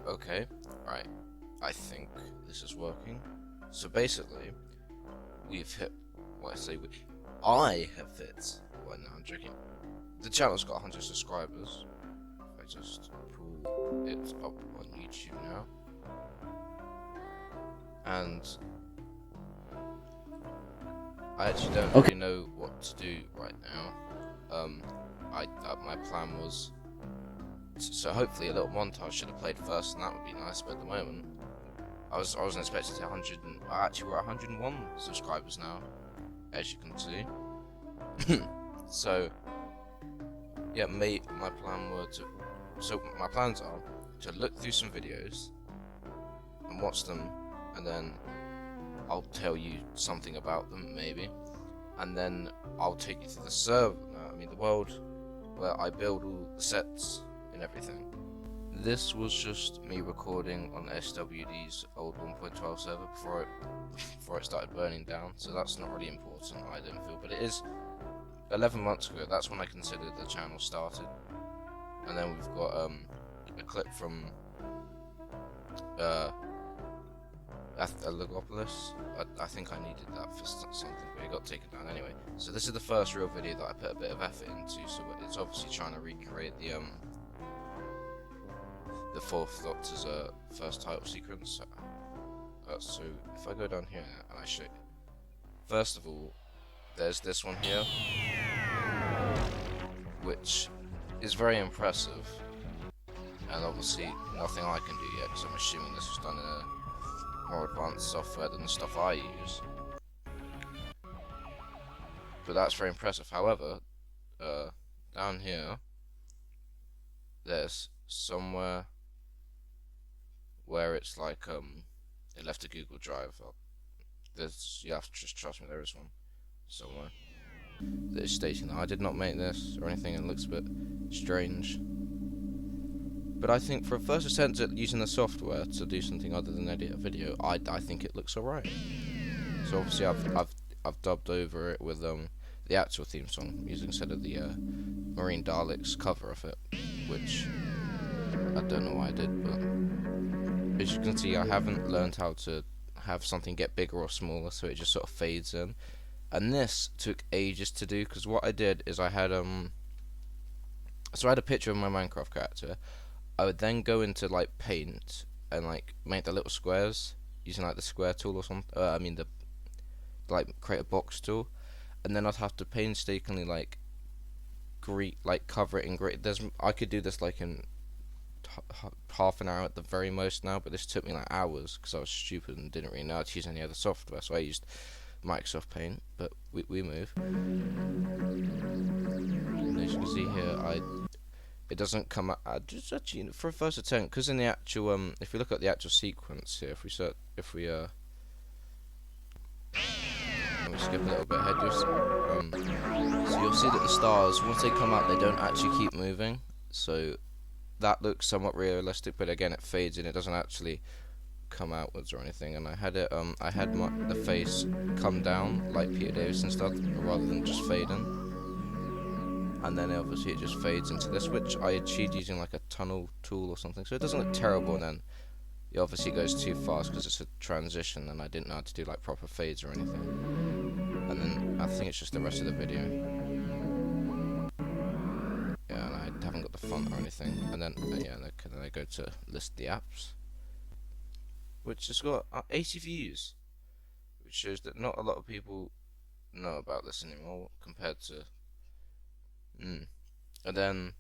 Okay, right. I think this is working. So basically, we've hit. Well, I say I have hit. Well, no, I'm joking. The channel's got 100 subscribers. If I just pull it up on YouTube now, and I actually don't Okay. really know what to do right now. My plan was so hopefully a little montage should have played first, and that would be nice. But at the moment, I wasn't expecting to 100. Actually, we're at 101 subscribers now, as you can see. So yeah, my plan were to. So my plans are to look through some videos and watch them, and then I'll tell you something about them maybe, and then I'll take you to the server. The world where I build all the sets and everything. This was just me recording on SWD's old 1.12 server before it started burning down, so that's not really important, I don't feel, but it is 11 months ago. That's when I considered the channel started. And then we've got a clip from Legopolis. I think I needed that for something, but it got taken down anyway. So this is the first real video that I put a bit of effort into. So it's obviously trying to recreate the Fourth Doctor's first title sequence. So if I go down here and I show you, first of all, there's this one here, which is very impressive, and obviously nothing I can do yet, because I'm assuming this was done in a more advanced software than the stuff I use. But that's very impressive. However, down here, there's somewhere where it's like it left a Google Drive. You have to just trust me. There is one somewhere that is stating that I did not make this or anything, and it looks a bit strange. But I think for a first attempt at using the software to do something other than edit a video, I think it looks alright. So obviously I've dubbed over it with the actual theme song using instead of the Marine Daleks cover of it, which I don't know why I did, but as you can see, I haven't learned how to have something get bigger or smaller, so it just sort of fades in. And this took ages to do, because what I did is I had a picture of my Minecraft character. I would then go into like Paint and like make the little squares using like the square tool or something. Create a box tool, and then I'd have to painstakingly cover it in grid. I could do this like in half an hour at the very most now, but this took me like hours because I was stupid and didn't really know how to use any other software. So I used Microsoft Paint, but we move. And as you can see here, it doesn't come up. Just actually for a first attempt, because in the actual if we look at the actual sequence here, let me skip a little bit ahead. So you'll see that the stars, once they come out, they don't actually keep moving. So that looks somewhat realistic, but again, it fades and it doesn't actually come outwards or anything. And I had the face come down like Peter Davison stuff, rather than just fade in. And then obviously it just fades into this, which I achieved using like a tunnel tool or something, so it doesn't look terrible. And then it obviously goes too fast because it's a transition, and I didn't know how to do like proper fades or anything. And then I think it's just the rest of the video. Yeah, and I haven't got the font or anything. And then then I go to list the apps, which has got 80 views, which shows that not a lot of people know about this anymore compared to. And then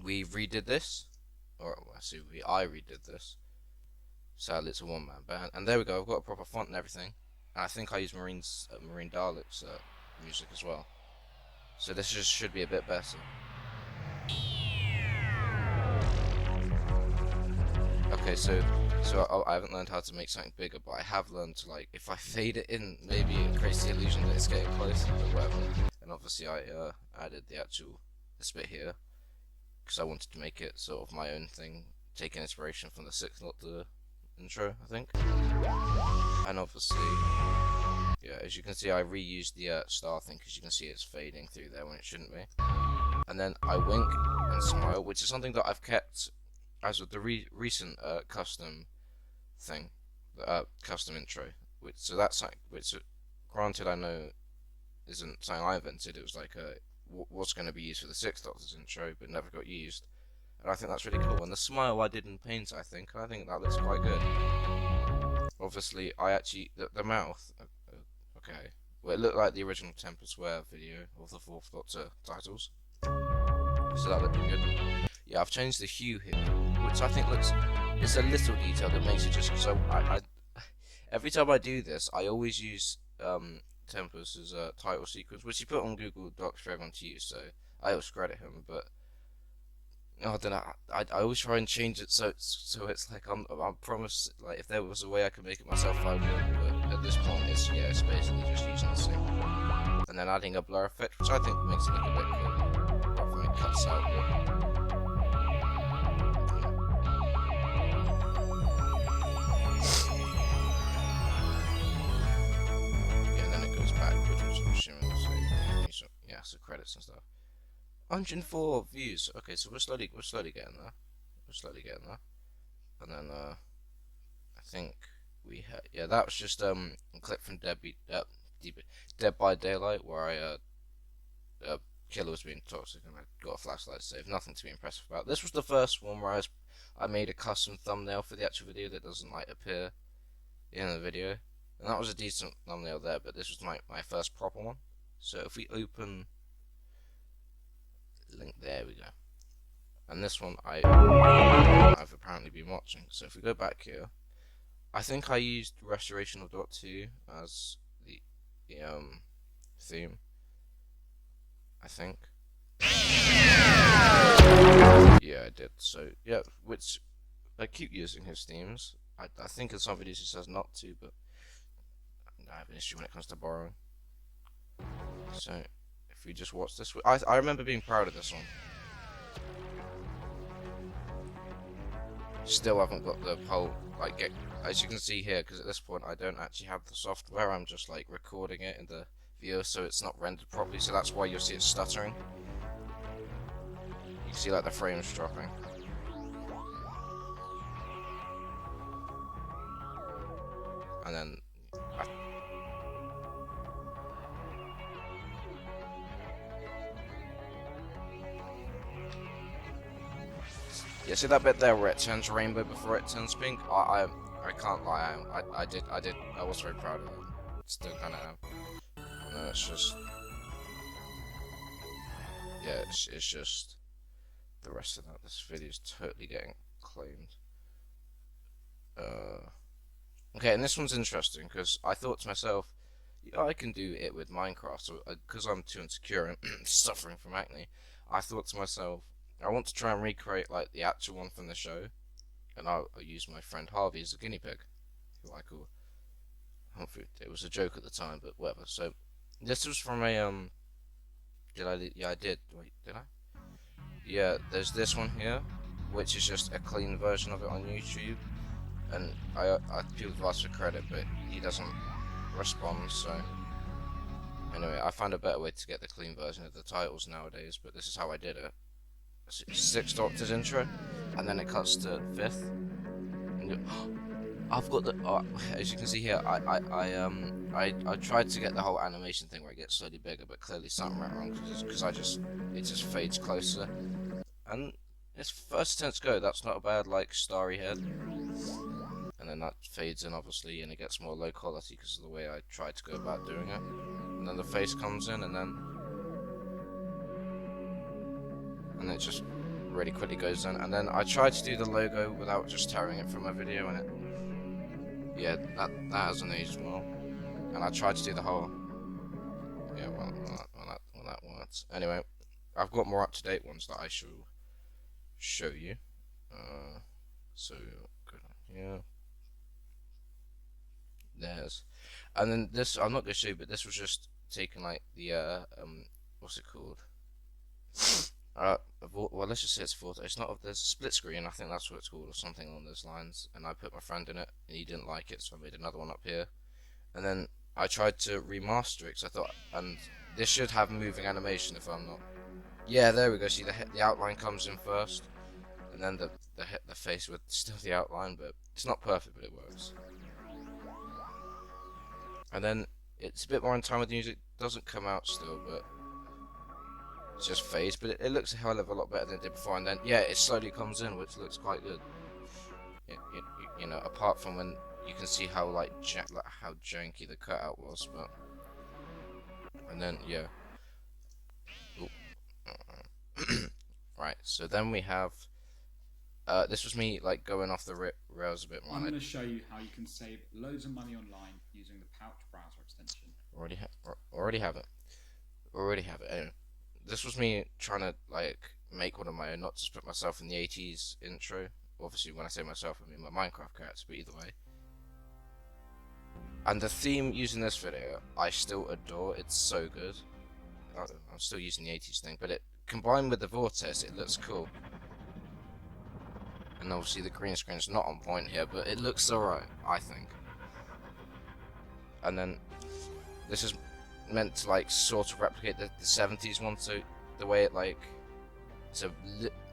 we redid this, I redid this. Sadly, it's a one-man band, and there we go. I've got a proper font and everything, and I think I use Marine Daleks music as well. So this just should be a bit better. Okay, so I haven't learned how to make something bigger, but I have learned to, like, if I fade it in, maybe it creates the illusion that it's getting closer, but whatever. And obviously I added this bit here, because I wanted to make it sort of my own thing, taking inspiration from the Sixth Doctor intro, I think. And obviously, yeah, as you can see, I reused the star thing, because you can see it's fading through there when it shouldn't be. And then I wink and smile, which is something that I've kept as with the recent custom thing, custom intro, which so that's like which granted I know isn't something I invented. It was like what's going to be used for the Sixth Doctor's intro, but never got used. And I think that's really cool. And the smile I did in paint, I think that looks quite good. Obviously, I actually the mouth. Okay, well, it looked like the original Tempest Wear video of the Fourth Doctor titles, so that looked good. Yeah, I've changed the hue here, which I think looks. It's a little detail that makes it just so. I every time I do this, I always use Tempest's title sequence, which he put on Google Docs for everyone to use. So I always credit him, but I don't know. I always try and change it so it's like I promise, like if there was a way I could make it myself, I would. But at this point, it's basically just using the same, and then adding a blur effect, which I think makes it look a bit cool. Apart from it cuts out. Yeah, and then it goes back, which was assuming so credits and stuff. 104 views. Okay, so we're slowly getting there. We're slowly getting there. And then I think we had that was just a clip from Dead by Daylight where Killer was being toxic and I got a flashlight to save. Nothing to be impressive about. This was the first one where I made a custom thumbnail for the actual video that doesn't like appear in the video, and that was a decent thumbnail there. But this was my first proper one. So if we open link, there we go, and this one I've apparently been watching. So if we go back here, I think I used Restoration of Doctor Who as the theme, I think. Yeah, I did. So yeah, which I keep using his themes. I think in some videos he says not to, but I have an issue when it comes to borrowing. So if we just watch this, I remember being proud of this one. Still haven't got the whole as you can see here, because at this point I don't actually have the software. I'm just like recording it in the viewer, so it's not rendered properly. So that's why you'll see it stuttering. You can see like the frames dropping. And then yeah, see that bit there where it turns rainbow before it turns pink? I can't lie, I was very proud of it. Still kind of am. And then it's just, yeah, it's just the rest of that. This video is totally getting claimed. Okay, and this one's interesting because I thought to myself, yeah, I can do it with Minecraft, so because I'm too insecure and suffering from acne, I thought to myself, I want to try and recreate like the actual one from the show, and I'll use my friend Harvey as a guinea pig, who I call Humphrey. It was a joke at the time, but whatever. So this was from a yeah, I did. Wait, did I? Yeah, there's this one here, which is just a clean version of it on YouTube, and people have asked for credit, but he doesn't respond. So anyway, I found a better way to get the clean version of the titles nowadays, but this is how I did it. Sixth Doctor's intro, and then it cuts to fifth. And I've got the as you can see here, I tried to get the whole animation thing where it gets slowly bigger, but clearly something went wrong because it just fades closer. And it's first attempt to go. That's not a bad like starry head. And then that fades in obviously, and it gets more low quality because of the way I tried to go about doing it. And then the face comes in, and then it just really quickly goes in. And then I tried to do the logo without just tearing it from my video, and that hasn't aged well. And I tried to do the whole well that works. Anyway, I've got more up-to-date ones that I shall show you. So good on here. There's, and then this I'm not gonna show you, but this was just taken like the what's it called? Well, let's just say it's photo. It's not. There's a split screen. I think that's what it's called, or something along those lines. And I put my friend in it, and he didn't like it, so I made another one up here. And then I tried to remaster it, because I thought, and this should have moving animation if I'm not. Yeah, there we go. See the outline comes in first, and then the face with still the outline, but it's not perfect, but it works. And then it's a bit more in time with the music. Doesn't come out still, but it just fades. But it looks a hell of a lot better than it did before. And then yeah, it slowly comes in, which looks quite good. You know, apart from when you can see how how janky the cutout was, but and then yeah. Right, so then we have this was me like going off the rails a bit more. I'm going to show you how you can save loads of money online using the Pouch browser extension. Already have it. Anyway, this was me trying to like make one of my own, not just put myself in the 80s intro. Obviously, when I say myself, I mean my Minecraft character, but either way. And the theme using this video, I still adore. It's so good. I'm still using the 80s thing, but it combined with the vortex, it looks cool. And obviously the green screen's not on point here, but it looks alright, I think. And then this is meant to like sort of replicate the 70s one, so the way it like,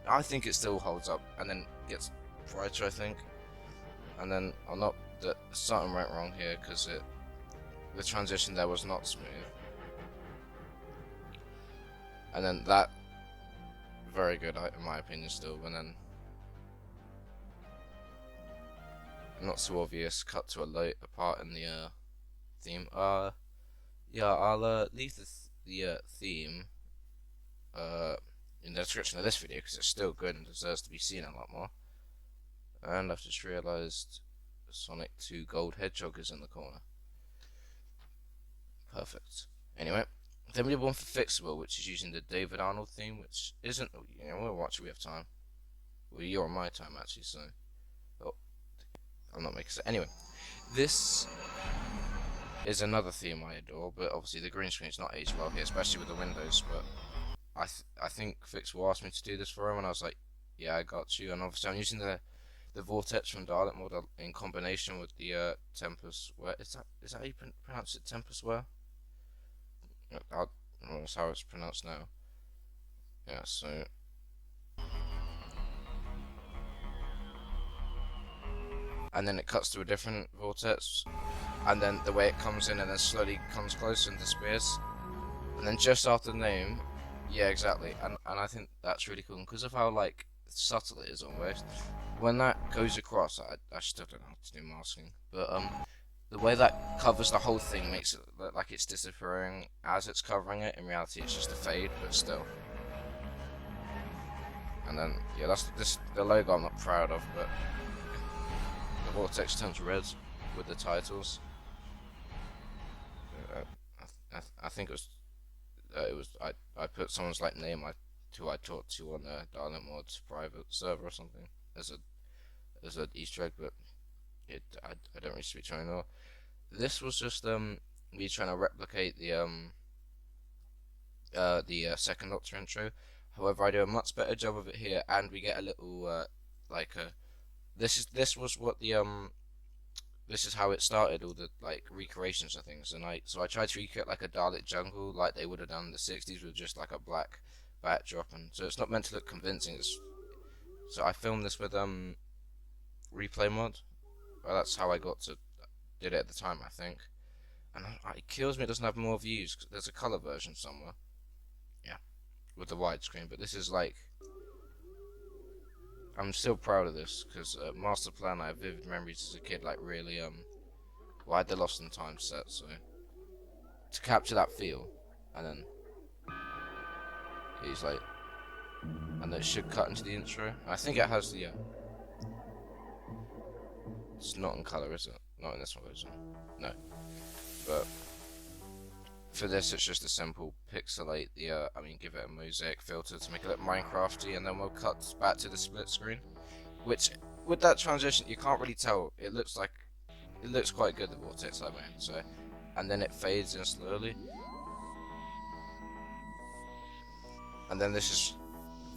I think it still holds up, and then gets brighter, I think. And then something went wrong here because the transition there was not smooth. And then that, very good in my opinion still, and then not so obvious cut to a late part in the theme. Yeah, I'll leave the theme in the description of this video because it's still good and deserves to be seen a lot more. And I've just realised Sonic 2 Gold Hedgehog is in the corner. Perfect. Anyway, then we have one for Fixable, which is using the David Arnold theme, which isn't, you know, we'll watch it, we have time. Well, you're on my time actually, so I'm not making sense. Anyway, this is another theme I adore, but obviously the green screen's not aged well here, especially with the windows. But I think Fixable asked me to do this for him, and I was like, yeah, I got you. And obviously I'm using the vortex from Dalek Mode in combination with the Tempest Ware. Is that how you pronounce it? Tempest Ware? That's how it's pronounced now. Yeah, so and then it cuts to a different vortex, and then the way it comes in and then slowly comes close and disappears, and then just after the name, yeah, exactly, and I think that's really cool because of how like subtle it is almost. When that goes across, I still don't know how to do masking, but the way that covers the whole thing makes it look like it's disappearing as it's covering it. In reality, it's just a fade, but still. And then yeah, that's the logo I'm not proud of, but the vortex turns red with the titles. I think it was I put someone's like name who I talked to on Dalek Mod's private server or something as an Easter egg, but I don't really speak anymore. This was just me trying to replicate the second Doctor intro. However, I do a much better job of it here, and we get a little this was what the this is how it started, all the like recreations of things, and I tried to recreate like a Dalek jungle like they would have done in the 60s with just like a black backdrop, and so it's not meant to look convincing. So I filmed this with replay mod. Well, that's how I did it at the time, I think. And it kills me it doesn't have more views because there's a color version somewhere. Yeah, with the widescreen, but this is like, I'm still proud of this because Master Plan, I have vivid memories as a kid, like really well, I had the Lost in Time set, so to capture that feel, and then he's like, and it should cut into the intro. I think it has the it's not in color, is it? Not in this one, is it? No. But for this, it's just a simple pixelate the give it a mosaic filter to make it look Minecrafty, and then we'll cut back to the split screen. Which, with that transition, you can't really tell. It looks quite good, the vortex I made. So, and then it fades in slowly. And then this is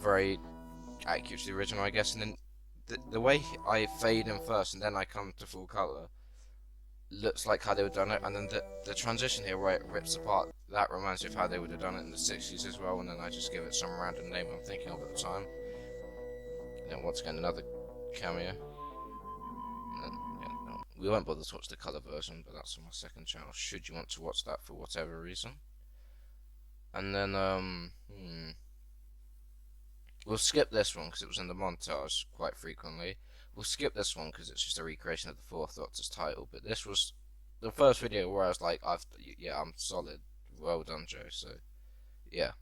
very accurate to the original, I guess. And then the way I fade in first and then I come to full color looks like how they would have done it, and then the transition here where it rips apart, that reminds me of how they would have done it in the 60s as well, and then I just give it some random name I'm thinking of at the time. then once again another cameo. And then, yeah, no, we won't bother to watch the colour version, but that's on my second channel. Should you want to watch that for whatever reason. And then we'll skip this one because it was in the montage quite frequently. We'll skip this one because it's just a recreation of the Fourth Doctor's title. But this was the first video where I was like, I'm solid. Well done, Joe. So, yeah.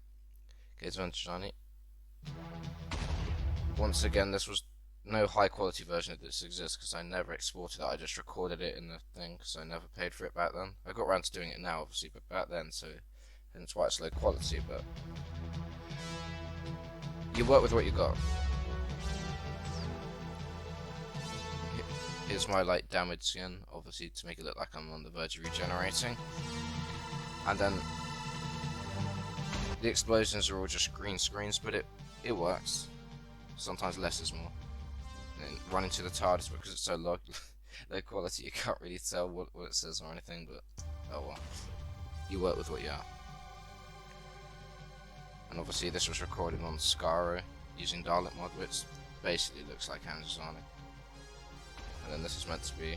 Kids Adventure Shiny. Once again, this was no high quality version of this exists because I never exported it. I just recorded it in the thing because I never paid for it back then. I got around to doing it now, obviously, but back then, so hence why it's low quality. But you work with what you got. Here's my like damaged skin, obviously to make it look like I'm on the verge of regenerating. And then the explosions are all just green screens, but it works. Sometimes less is more. And running to the TARDIS because it's so low quality, you can't really tell what it says or anything. But oh well, you work with what you are. And obviously this was recorded on Scaro using Dalek mod, which basically looks like Hanzasonic. And then this is meant to be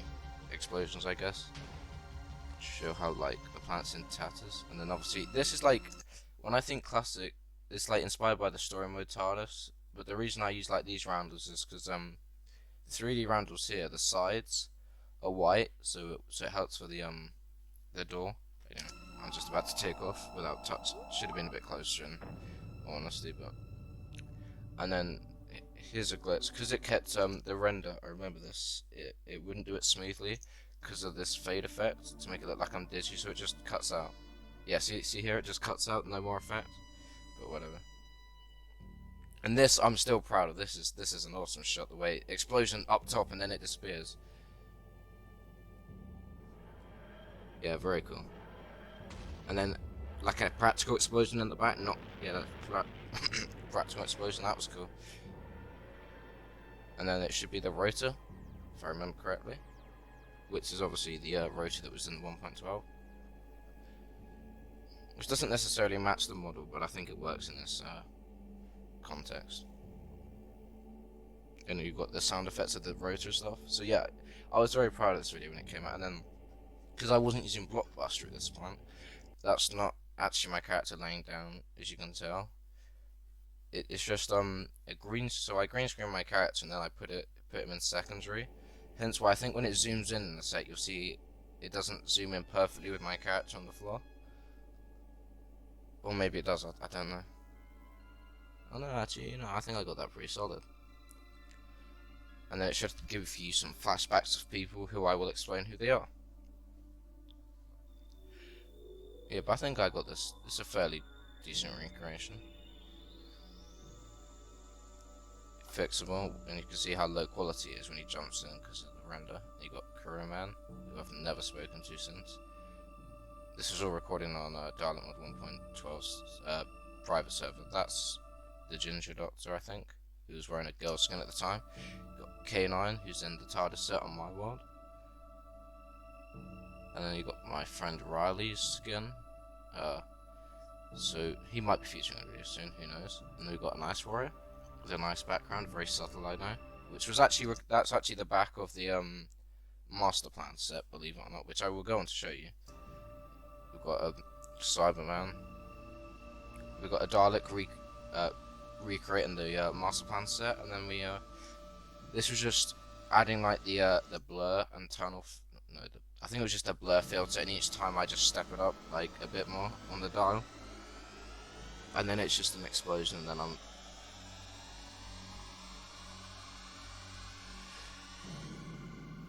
explosions, I guess. Show how like the planet's in tatters. And then obviously this is like, when I think classic, it's like inspired by the story mode TARDIS. But the reason I use like these roundels is because the 3D roundels here, the sides are white, so it helps for the door. You know, I'm just about to take off without touch. Should have been a bit closer in honesty, but. And then here's a glitch because it kept the render. I remember this. It wouldn't do it smoothly because of this fade effect to make it look like I'm dizzy, so it just cuts out. Yeah, see here, it just cuts out, no more effect. But whatever. And this, I'm still proud of. This is an awesome shot. The way explosion up top and then it disappears. Yeah, very cool. And then like a practical explosion in the back. Not practical explosion. That was cool. And then it should be the rotor, if I remember correctly, which is obviously the rotor that was in the 1.12. Which doesn't necessarily match the model, but I think it works in this context. And you've got the sound effects of the rotor stuff. So yeah, I was very proud of this video when it came out. And then, because I wasn't using Blockbuster at this point, that's not actually my character laying down, as you can tell. It's just a green. So I green screen my character and then I put him in secondary. Hence why I think when it zooms in the set, you'll see it doesn't zoom in perfectly with my character on the floor. Or maybe it does. I don't know. Oh no, actually, I think I got that pretty solid. And then it should give you some flashbacks of people who I will explain who they are. Yeah, but I think I got this. It's a fairly decent recreation. Fixable, and you can see how low quality it is when he jumps in because of the render. You got Crewman, who I've never spoken to since. This was all recording on Dalek Mod 1.12's private server. That's the Ginger Doctor, I think, who was wearing a girl skin at the time. You got K9, who's in the TARDIS set on my world. And then you got my friend Riley's skin. So he might be featuring in a video soon, who knows. And then we've got an Ice Warrior with a nice background, very subtle, I know. Which was actually, that's actually the back of the Master Plan set, believe it or not, which I will go on to show you. We've got a Cyberman. We've got a Dalek recreating the Master Plan set, and then we this was just adding like the blur and tunnel. I think it was just a blur filter, and each time I just step it up like a bit more on the dial, and then it's just an explosion, and then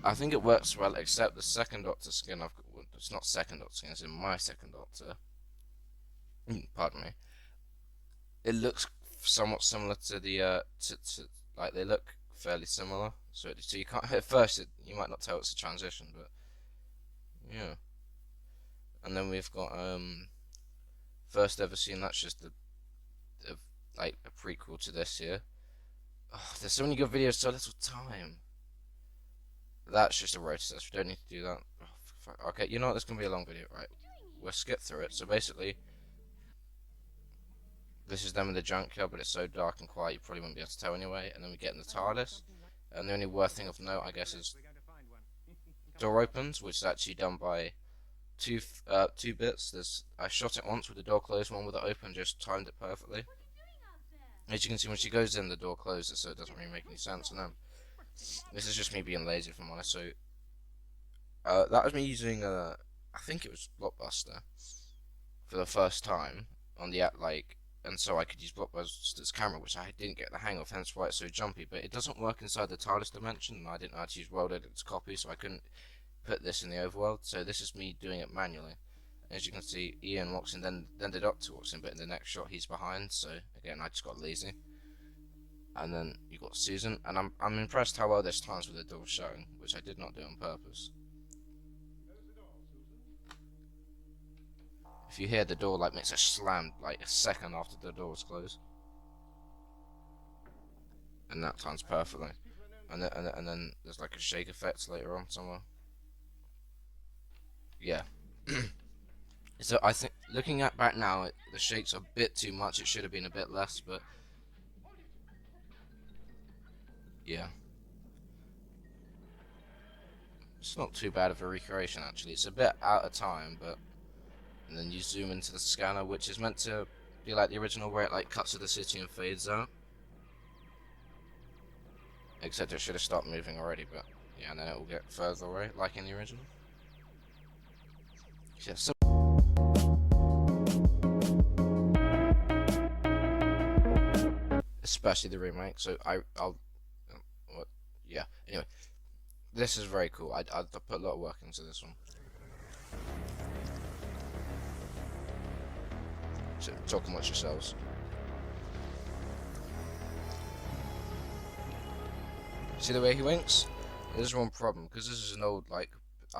I think it works well, except the second Doctor skin I've got. Well, it's not second Doctor skin; it's in my second Doctor. Pardon me. It looks somewhat similar to the like they look fairly similar. So you can't at first you might not tell it's a transition, but yeah. And then we've got first ever seen. That's just like a prequel to this here. Oh, there's so many good videos, so little time. That's just a rotor test. We don't need to do that. Oh, okay, you know what? This is gonna be a long video, right? We'll skip through it. So basically, This is them in the junkyard, but it's so dark and quiet you probably wouldn't be able to tell anyway. And then we get in the TARDIS, and the only worst thing of note, I guess, is door opens, which is actually done by two bits. I shot it once with the door closed, one with it open, just timed it perfectly. As you can see, when she goes in, the door closes, so it doesn't really make any sense. And then this is just me being lazy, if I'm honest. So that was me using I think it was Blockbuster for the first time on the app, and so I could use Blockbuster's camera, which I didn't get the hang of, hence why it's so jumpy. But it doesn't work inside the TARDIS dimension, and I didn't know how to use World Edit's copy, so I couldn't put this in the overworld. So this is me doing it manually. As you can see, Ian walks in, then the Doctor walks in, but in the next shot he's behind. So again, I just got lazy. And then you got Susan, and I'm impressed how well this times with the door shutting, which I did not do on purpose. If you hear the door makes a slam a second after the door is closed, and that times perfectly. And then there's a shake effect later on somewhere. Yeah. So I think looking back now, the shake's a bit too much. It should have been a bit less, but yeah, it's not too bad of a recreation actually. It's a bit out of time, but and then you zoom into the scanner, which is meant to be like the original, where it cuts to the city and fades out. Except it should have stopped moving already, but yeah, and then it will get further away, like in the original. Yeah, so especially the remake. So I'll yeah. Anyway, this is very cool. I put a lot of work into this one. So talk amongst yourselves. See the way he winks? There's one problem, because this is an old, I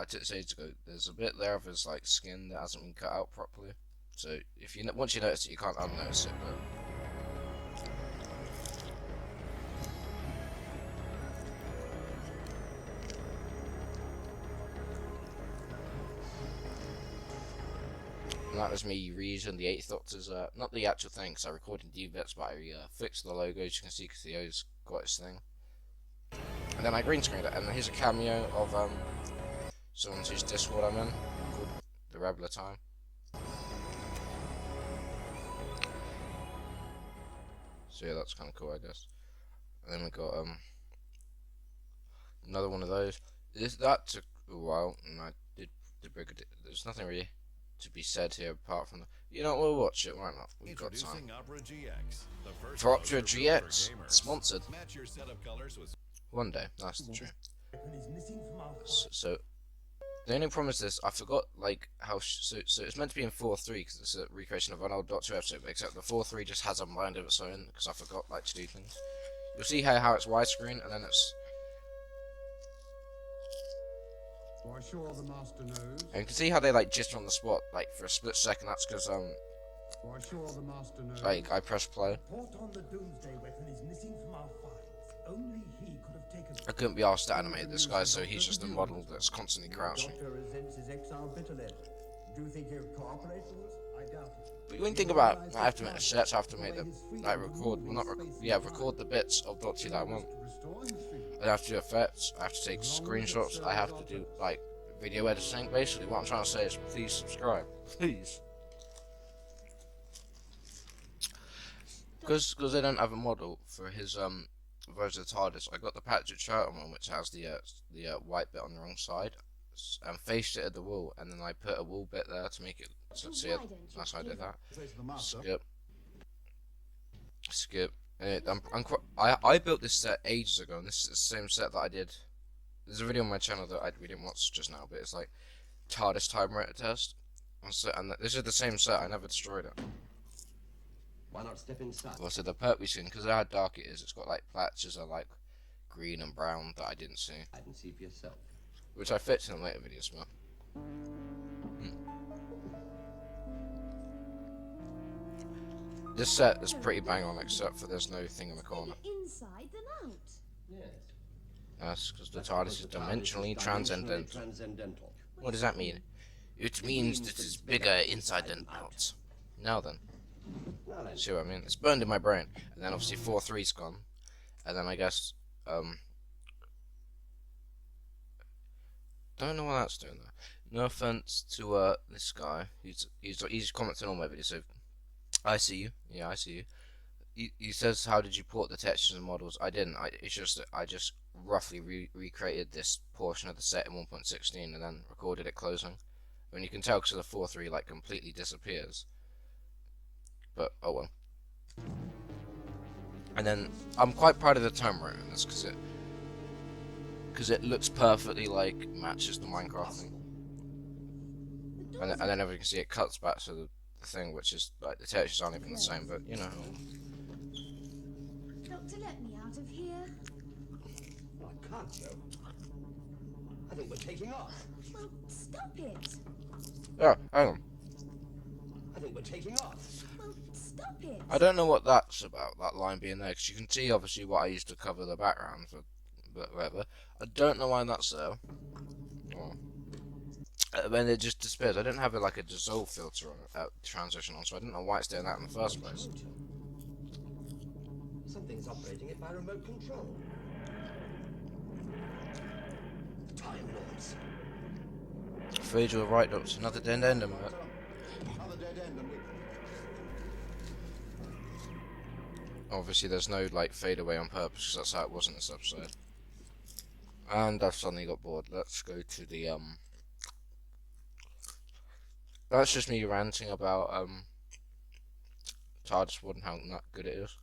took this ages ago. There's a bit there of his skin that hasn't been cut out properly. So if you once you notice it, you can't unnotice it. But and that was me reusing the Eighth Doctor's, not the actual thing, because I recorded new bits, but I fixed the logos. You can see because Theo's got his thing. And then I green screened it, and here's a cameo of someone whose Discord I'm in, called The Rebel of Time. So yeah, that's kind of cool, I guess. And then we got another one of those. That took a while, and I did the Brigadier. There's nothing really to be said here apart from we'll watch it. Why not? We've got time. Opera GX, the first For Opera browser GX, for gamers. sponsored. Match your setup colors with One day, that's the truth. So the only problem is this: I forgot how so it's meant to be in 4.3 because it's a recreation of an old Doctor episode, but except the 4.3 just has a mind of its own because I forgot to do things. You'll see how it's widescreen and then it's. Why sure the master knows. And you can see how they just on the spot for a split second. That's because Why sure the master knows. I press play. Report on the Doomsday Weapon is missing from our files. Only he could have taken. I couldn't be asked to animate this guy, so he's just a model that's constantly crouching. Doctor resents his exile bitterly. Do you think he'll cooperate with us? I doubt it. But when you think about it, I have to make the sets, I have to make them, record the bits of Doctor that I want. I have to do effects, I have to take screenshots, I have to do, video editing. Basically, what I'm trying to say is, please subscribe. Please. Because they don't have a model for his, version of TARDIS, I got the Patrick Troughton one, which has the white bit on the wrong side, and faced it at the wall, and then I put a wall bit there to make it see it. That's how I did that. Skip. I built this set ages ago, and this is the same set that I did. There's a video on my channel that we didn't watch just now, but it's TARDIS time rate test. And this is the same set. I never destroyed it. Why not step inside? Well, so the purple skin, because of how dark it is, it's got patches of green and brown that I didn't see. I didn't see for yourself. Which I fixed in a later video, man. This set is pretty bang on, except for there's no thing in the corner. Inside than out. Yes. That's because the TARDIS is dimensionally transcendental. Transcendental. What does that mean? It means that it's bigger inside than out. Now then. Now then, See what I mean? It's burned in my brain. And then obviously 4-3's gone. And then I guess, don't know what that's doing there. No offense to this guy. He's commenting on my video, so I see you. Yeah, I see you. He says, how did you port the textures and models? I didn't. It's just that I just roughly recreated this portion of the set in 1.16 and then recorded it closing. I mean, you can tell because the 4-3 like completely disappears. But oh well. And then I'm quite proud of the time rate in this because it looks perfectly like matches the Minecraft thing. And then as you can see, it cuts back to the thing, which is like the textures aren't even the same, but you know. Doctor, let me out of here. no, I can't, Joe. I think we're taking off. Well, stop it. Yeah, hang on. I think we're taking off. Well, stop it. I don't know what that's about, that line being there, because you can see obviously what I used to cover the background for, but whatever. I don't know why that's there. When it just disappears. I didn't have like a dissolve filter on transition on, so I didn't know why it's doing that in the first place. Something's operating it by remote control. Time Lords. Afraid you're right, Doctor. Another dead end. Another dead end, and we... Obviously, there's no like fade away on purpose, because that's how it was in this episode. And I've suddenly got bored. Let's go to the That's just me ranting about TARDIS Wood and how not good it is.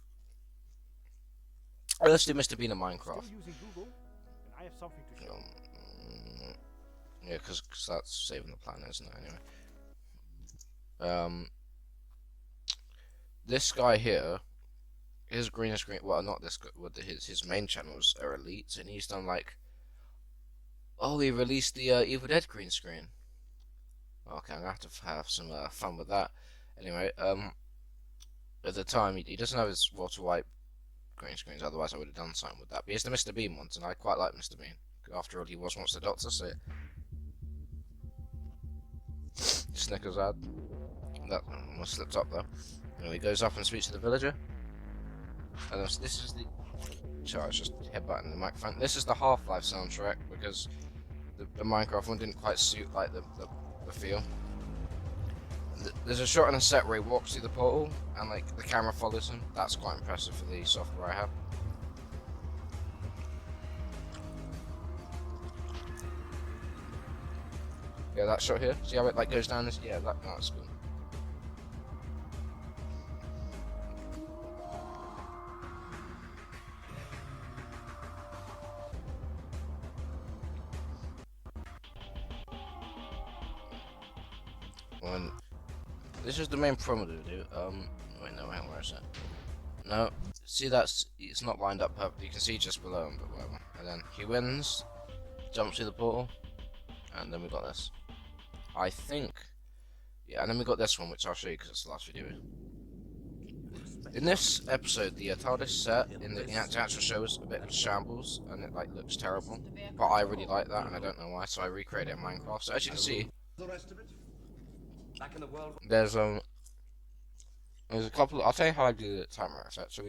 Let's do Mr. Bean in Minecraft. Still using Google, and I have something to show. Yeah, because that's saving the planet, isn't it? Anyway. This guy here, his green screen. Well, not this guy. Well, his main channels are Elite, and he's done like. Oh, he released the Evil Dead green screen. Okay, I'm gonna have to have some fun with that. Anyway, at the time he doesn't have his Walter White green screens. Otherwise, I would have done something with that. But he has the Mr. Bean ones, and I quite like Mr. Bean. After all, he was once the Doctor. So Snickers ad. That almost slipped up though. Anyway, he goes up and speaks to the villager. And this is the. Sorry, I was just headbutting the microphone. This is the Half-Life soundtrack because the Minecraft one didn't quite suit like the feel. There's a shot in a set where he walks through the portal and like the camera follows him. That's quite impressive for the software I have. Yeah, that shot here. See how it like goes down this? Yeah, that's cool. When this is the main promo to do. Wait, no, hang on, where is it? No, see it's not lined up perfectly. You can see just below him, but whatever. And then he wins, jumps through the portal, and then we got this. I think, yeah, and then we got this one, which I'll show you because it's the last video. In this episode, the TARDIS set in the actual show is a bit of a shambles, and it like looks terrible. But I really like that, and I don't know why, so I recreated it in Minecraft. So as you can see. The rest of it? Back in the world. There's a couple. I'll tell you how I do the timer set. So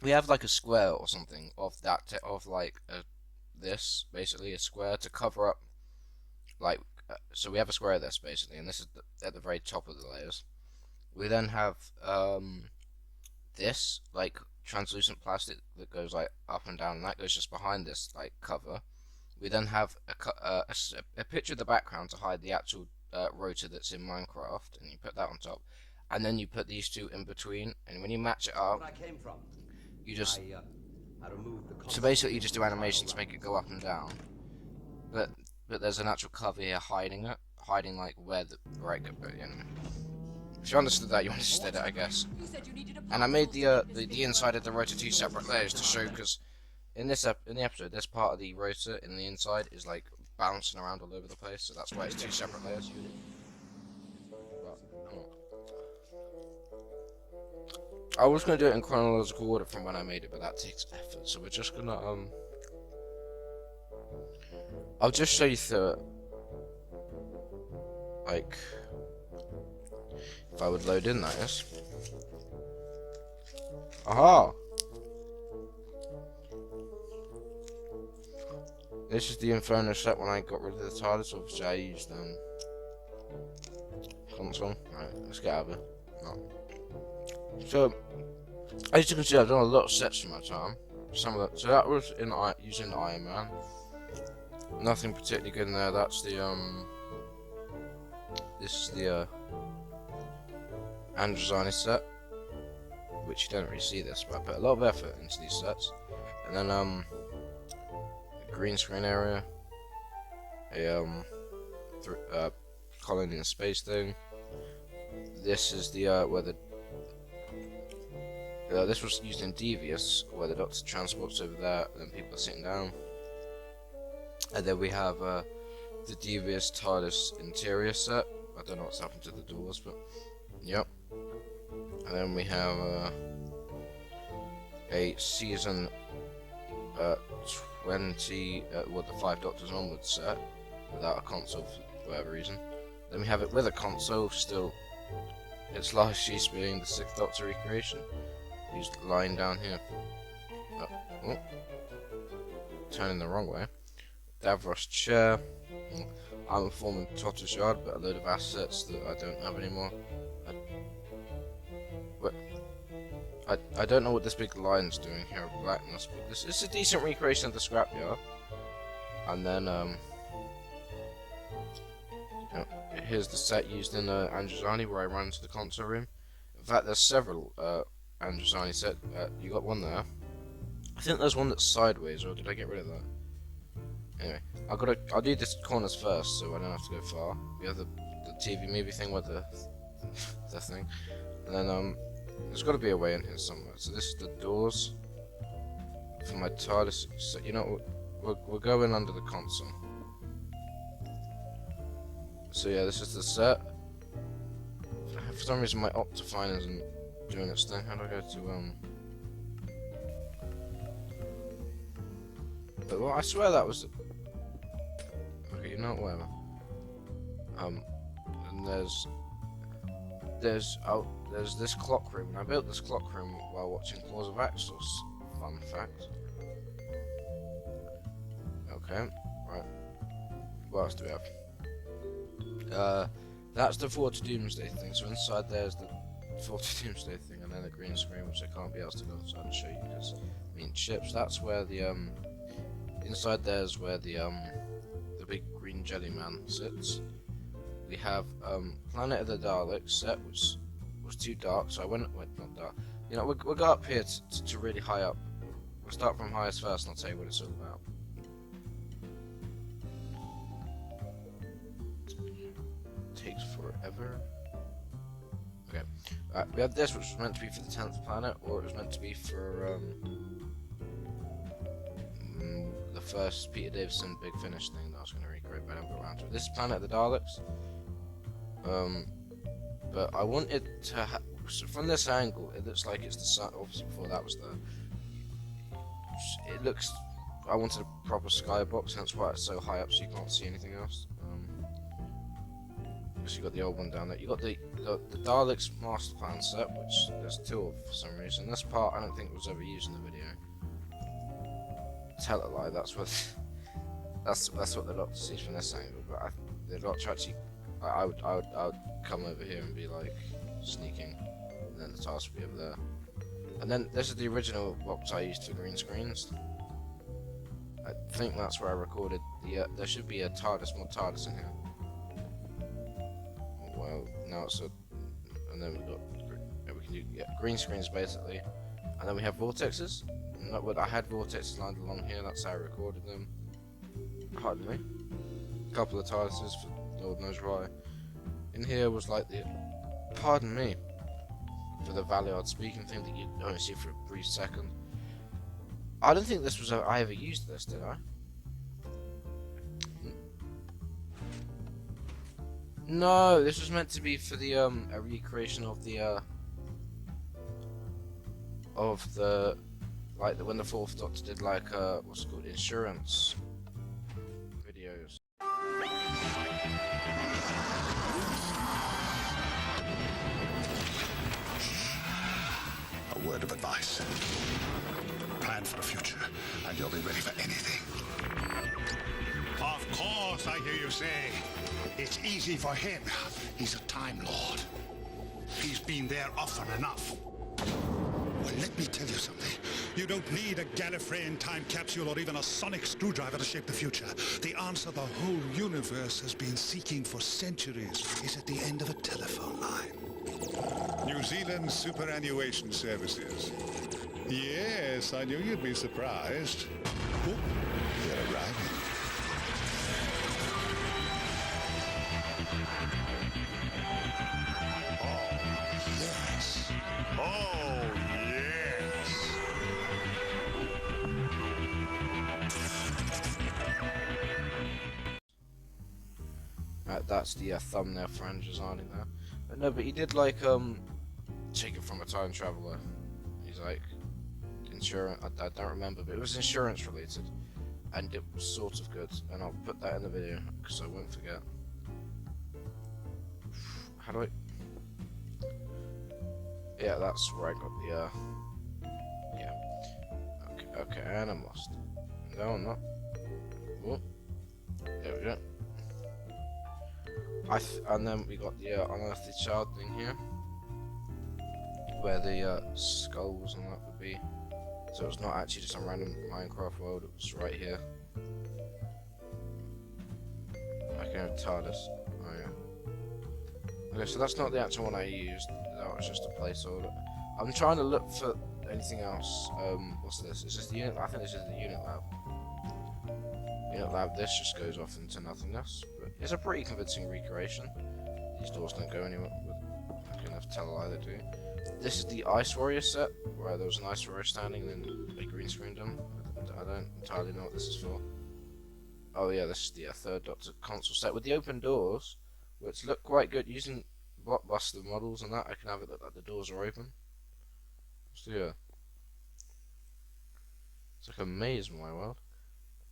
we have like a square or something of that this basically a square to cover up like so we have a square of this basically, and this is at the very top of the layers. We then have this like translucent plastic that goes like up and down, and that goes just behind this like cover. We then have a picture of the background to hide the actual rotor that's in Minecraft, and you put that on top, and then you put these two in between, and when you match it up, Where I came from. you just I removed the so basically you just do animations to make it go up and down, but there's an actual cover here hiding like where the right could put in. If you understood that, you understood it, I guess. And I made the inside of the rotor two separate layers to show, because in the episode, this part of the rotor in the inside is like bouncing around all over the place, so that's why it's two separate layers. I was gonna do it in chronological order from when I made it, but that takes effort, so we're just gonna I'll just show you through it. Like, I would load in, that is. Aha! This is the Inferno set when I got rid of the TARDIS. Obviously, I used console. Right, let's get out of it. No. So, as you can see, I've done a lot of sets in my time. Some of that. So that was in using the Iron Man. Nothing particularly good in there. That's the This is the Androzani set, which you don't really see this, but I put a lot of effort into these sets. And then a green screen area, a colony in space thing. This is the where the this was used in Devious, where the Doctor transports over there, and then people are sitting down. And then we have the Devious TARDIS interior set. I don't know what's happened to the doors, but yep. And then we have a season 20, well, the 5 Doctors onwards set without a console for whatever reason. Then we have it with a console still. It's largely being the 6th Doctor recreation. He's lying down here. Oh. Turning the wrong way. Davros chair. I'm forming Totters Yard, but a load of assets that I don't have anymore. I don't know what this big line's doing here of blackness, but this is a decent recreation of the scrapyard. And then here's the set used in Androzani, where I ran to the console room. In fact, there's several Androzani sets. You got one there. I think there's one that's sideways, or did I get rid of that? Anyway, I'll do this corners first, so I don't have to go far. We have the TV movie thing with the thing, and then there's got to be a way in here somewhere. So this is the doors for my TARDIS. So you know, we'll go in under the console. So yeah, this is the set. For some reason, my Optifine isn't doing its thing. How do I go to But, well, I swear that was. Okay, you know, whatever. And there's this clock room, and I built this clock room while watching Claws of Axos. Fun fact. Okay, right. What else do we have? That's the Forge to Doomsday thing. So inside there's the Forge to Doomsday thing, and then the green screen, which I can't be asked to go inside and show you because I mean ships. That's where the inside there's where the big green jelly man sits. We have Planet of the Daleks set, which was too dark, so I went not dark. You know, we'll go up here to really high up. We'll start from highest first, and I'll tell you what it's all about. Takes forever. Okay, we have this, which was meant to be for the 10th planet, or it was meant to be for the first Peter Davison Big Finish thing that I was going to recreate, but I never got around to it. This is Planet of the Daleks. But I wanted to so from this angle, it looks like it's the sun. Obviously, before that was there. It looks. I wanted a proper skybox, hence why it's so high up, so you can't see anything else. Because you got the old one down there. You got the Daleks Master Plan set, which there's 2 of for some reason. This part I don't think was ever used in the video. Tell a lie. That's what the Doctor sees from this angle. But the Doctor actually. I would come over here and be like sneaking, and then the TARDIS would be over there. And then this is the original box I used for green screens. I think that's where I recorded the. There should be a TARDIS, more TARDIS in here. Well, now it's a, and then we can do green screens basically, and then we have vortexes. And I had vortexes lined along here. That's how I recorded them. Pardon me. A couple of TARDISes for Lord knows why. In here was like the, pardon me, for the Valiard speaking thing that you only see for a brief second. I don't think this was I ever used this, did I? No, this was meant to be for the a recreation of the like when the 4th Doctor did like what's it called, insurance videos. word of advice. Plan for the future, and you'll be ready for anything. Of course, I hear you say. It's easy for him. He's a Time Lord. He's been there often enough. Well, let me tell you something. You don't need a Gallifreyan time capsule or even a sonic screwdriver to shape the future. The answer the whole universe has been seeking for centuries is at the end of a telephone line. New Zealand Superannuation Services. Yes, I knew you'd be surprised. Oh, they're arriving. Oh, yes. That's the thumbnail for Andrew's Arnie there. No, but he did like take it from a time traveler. He's like insurance. I don't remember, but it was insurance related, and it was sort of good. And I'll put that in the video because I won't forget. How do I? Yeah, that's where I got the yeah. Okay, and I'm lost. No, I'm not. Oh, there we go. And then we got the unearthly child thing here, where the skulls and that would be. So it's not actually just a random Minecraft world. It was right here. I can have TARDIS. Oh yeah. Okay, so that's not the actual one I used. That was just a placeholder. I'm trying to look for anything else. What's this? Is this the unit? I think this is the unit lab. Unit lab. This just goes off into nothingness. But it's a pretty convincing recreation. These doors don't go anywhere. I can have to tell a lie they do. This is the Ice Warrior set, where there was an Ice Warrior standing and then they green screened him. I don't entirely know what this is for. Oh yeah, this is the third Doctor console set with the open doors, which look quite good using Blockbuster models and that. I can have it look like the doors are open. So yeah, it's like a maze in my world.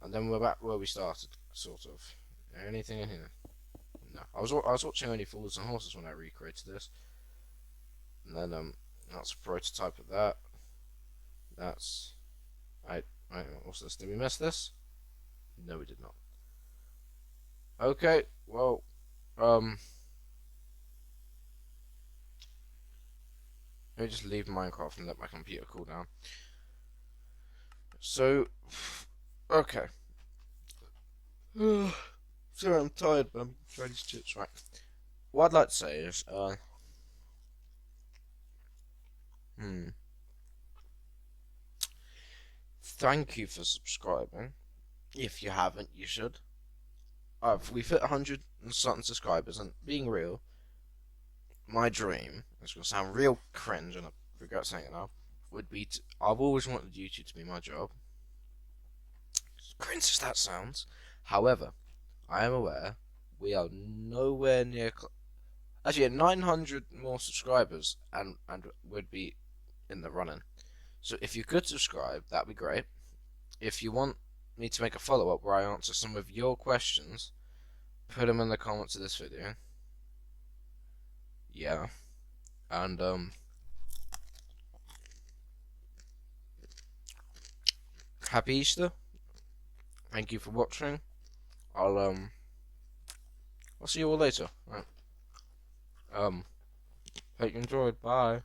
And then we're back where we started, sort of. Anything in here? No. I was watching Only Fools and Horses when I recreated this. And then that's a prototype of that. That's what's this? Did we miss this? No, we did not. Okay, well, let me just leave Minecraft and let my computer cool down. So, okay. Sorry, I'm tired, but I'm trying these chips. Right. What I'd like to say is, thank you for subscribing. If you haven't, you should. We've hit 100 and something subscribers, and being real, my dream, it's going to sound real cringe, and I regret saying it now, would be to, I've always wanted YouTube to be my job. As cringe as that sounds. However, I am aware we are nowhere near. Actually, at 900 more subscribers, and would be in the running. So if you could subscribe, that'd be great. If you want me to make a follow-up where I answer some of your questions, put them in the comments of this video. Yeah. And happy Easter. Thank you for watching. I'll see you all later. Right. Hope you enjoyed. Bye.